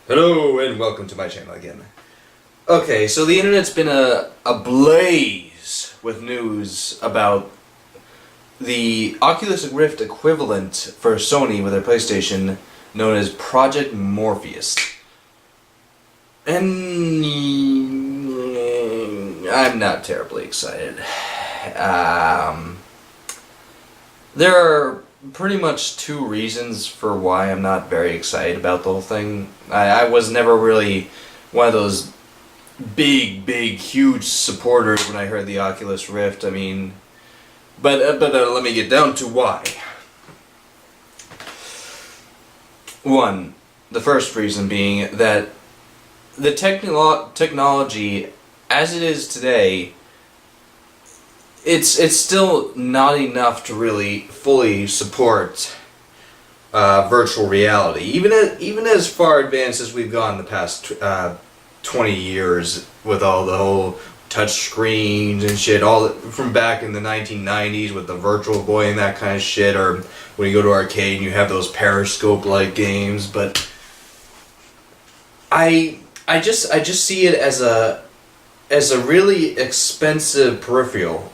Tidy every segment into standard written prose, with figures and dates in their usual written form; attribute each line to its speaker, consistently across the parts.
Speaker 1: Hello and welcome to my channel again. Okay, so the internet's been ablaze with news about the Oculus Rift equivalent for Sony with their PlayStation, known as Project Morpheus. And I'm not terribly excited. There are pretty much two reasons for why I'm not very excited about the whole thing. I was never really one of those big, huge supporters when I heard the Oculus Rift. I mean, but let me get down to why. One, the first reason being that the technology as it is today, it's still not enough to really fully support virtual reality. Even as far advanced as we've gone the past 20 years with all the whole touch screens and shit, from back in the 1990s with the Virtual Boy and that kind of shit, or when you go to arcade and you have those Periscope-like games. But I just see it as a really expensive peripheral,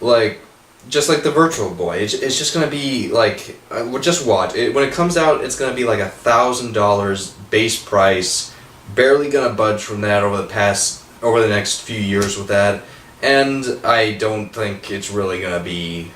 Speaker 1: just like the Virtual Boy. It's just gonna be like, just watch it when it comes out. It's gonna be like $1,000 base price, barely gonna budge from that over the next few years with that, and I don't think it's really gonna be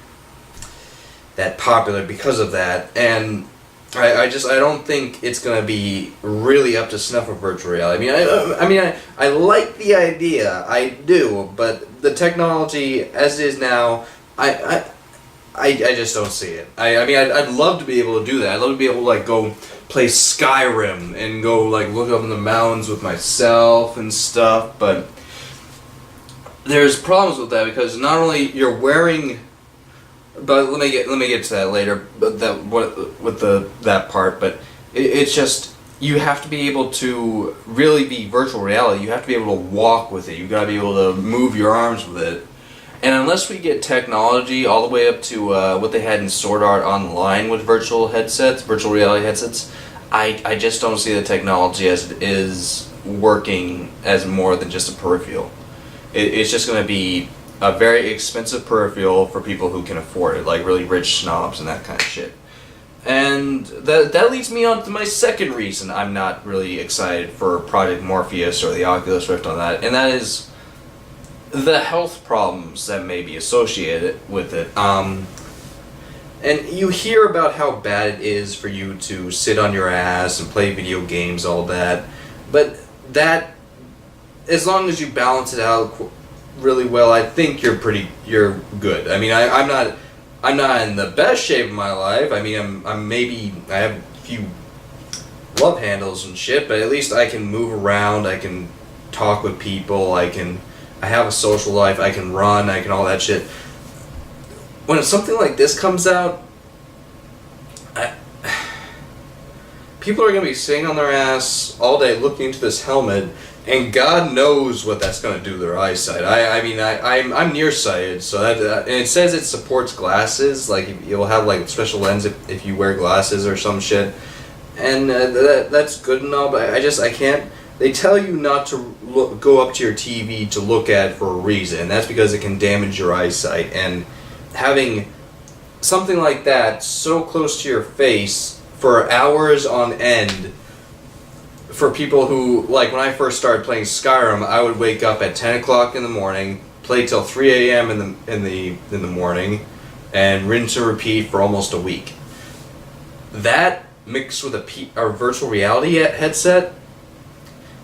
Speaker 1: that popular because of that. And I don't think it's gonna be really up to snuff with virtual reality. I like the idea, I do, but the technology as it is now, I just don't see it. I'd love to be able to do that. I'd love to be able to go play Skyrim and go look up in the mountains with myself and stuff. But there's problems with that because not only you're wearing. But let me get to that later. But that part. But it's just you have to be able to really be virtual reality. You have to be able to walk with it. You got to be able to move your arms with it. And unless we get technology all the way up to what they had in Sword Art Online with virtual reality headsets, I just don't see the technology as it is working as more than just a peripheral. It's just going to be a very expensive peripheral for people who can afford it, like really rich snobs and that kind of shit. And that leads me on to my second reason I'm not really excited for Project Morpheus or the Oculus Rift on that, and that is the health problems that may be associated with it. And you hear about how bad it is for you to sit on your ass and play video games, all that, but that, as long as you balance it out really well, I think you're good. I mean, I'm not in the best shape of my life. I mean, I have a few love handles and shit, but at least I can move around, I can talk with people, I have a social life, I can run, I can all that shit. When something like this comes out, people are going to be sitting on their ass all day looking into this helmet, and God knows what that's going to do to their eyesight. I'm nearsighted, so that and it says it supports glasses. You'll have special lens if you wear glasses or some shit, and that's good and all. But I can't. They tell you not to go up to your TV to look at it for a reason, and that's because it can damage your eyesight. And having something like that so close to your face for hours on end, for people who, when I first started playing Skyrim, I would wake up at 10 o'clock in the morning, play till 3 a.m. in the morning, and rinse and repeat for almost a week. That mixed with a virtual reality headset,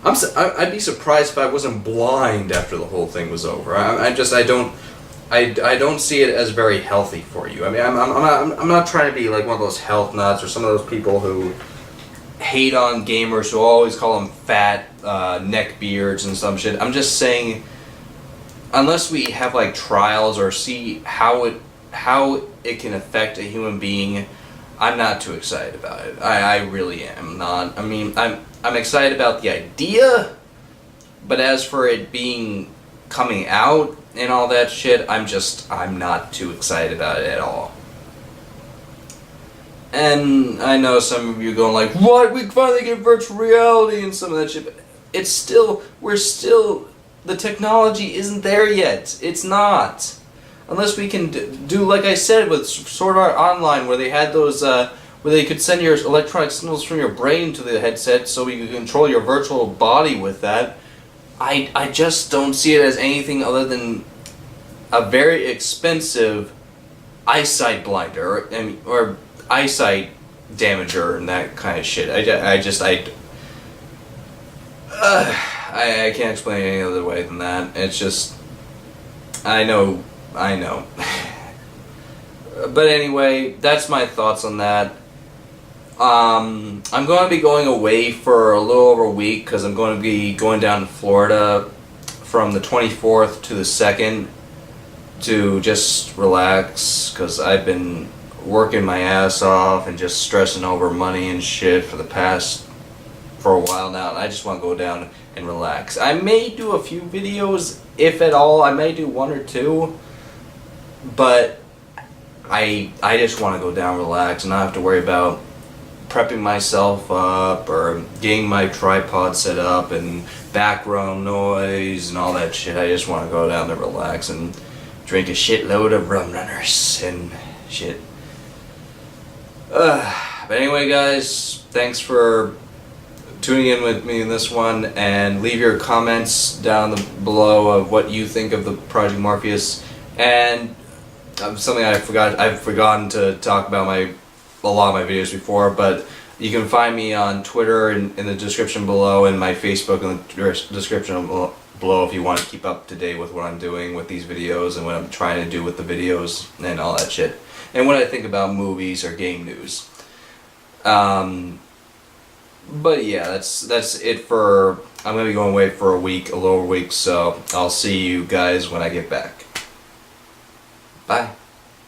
Speaker 1: I'd be surprised if I wasn't blind after the whole thing was over. I don't see it as very healthy for you. I mean, I'm not trying to be like one of those health nuts or some of those people who hate on gamers who always call them fat neck beards and some shit. I'm just saying, unless we have trials or see how it can affect a human being, I'm not too excited about it. I really am not. I mean, I'm excited about the idea, but as for it coming out and all that shit, I'm not too excited about it at all. And I know some of you going like, what? We finally get virtual reality and some of that shit. But it's still, the technology isn't there yet. It's not. Unless we can do, like I said, with Sword Art Online, where they had those, where they could send your electronic signals from your brain to the headset so you could control your virtual body with that. I just don't see it as anything other than a very expensive eyesight blinder, or eyesight damager and that kind of shit. I can't explain it any other way than that. It's just, I know. But anyway, that's my thoughts on that. I'm going to be going away for a little over a week because I'm going to be going down to Florida from the 24th to the 2nd to just relax, because I've been working my ass off and just stressing over money and shit for a while now, and I just want to go down and relax. I may do a few videos, if at all. I may do one or two, but I just want to go down, relax, and not have to worry about prepping myself up or getting my tripod set up and background noise and all that shit. I just want to go down and relax and drink a shitload of rum runners and shit. But anyway, guys, thanks for tuning in with me in this one, and leave your comments down below of what you think of the Project Morpheus. And something I've forgotten to talk about a lot of my videos before, but you can find me on Twitter in the description below, and my Facebook in the description below if you want to keep up to date with what I'm doing with these videos and what I'm trying to do with the videos and all that shit, and what I think about movies or game news. But yeah, that's it for. I'm gonna be going away for a little over a week, so I'll see you guys when I get back. Bye.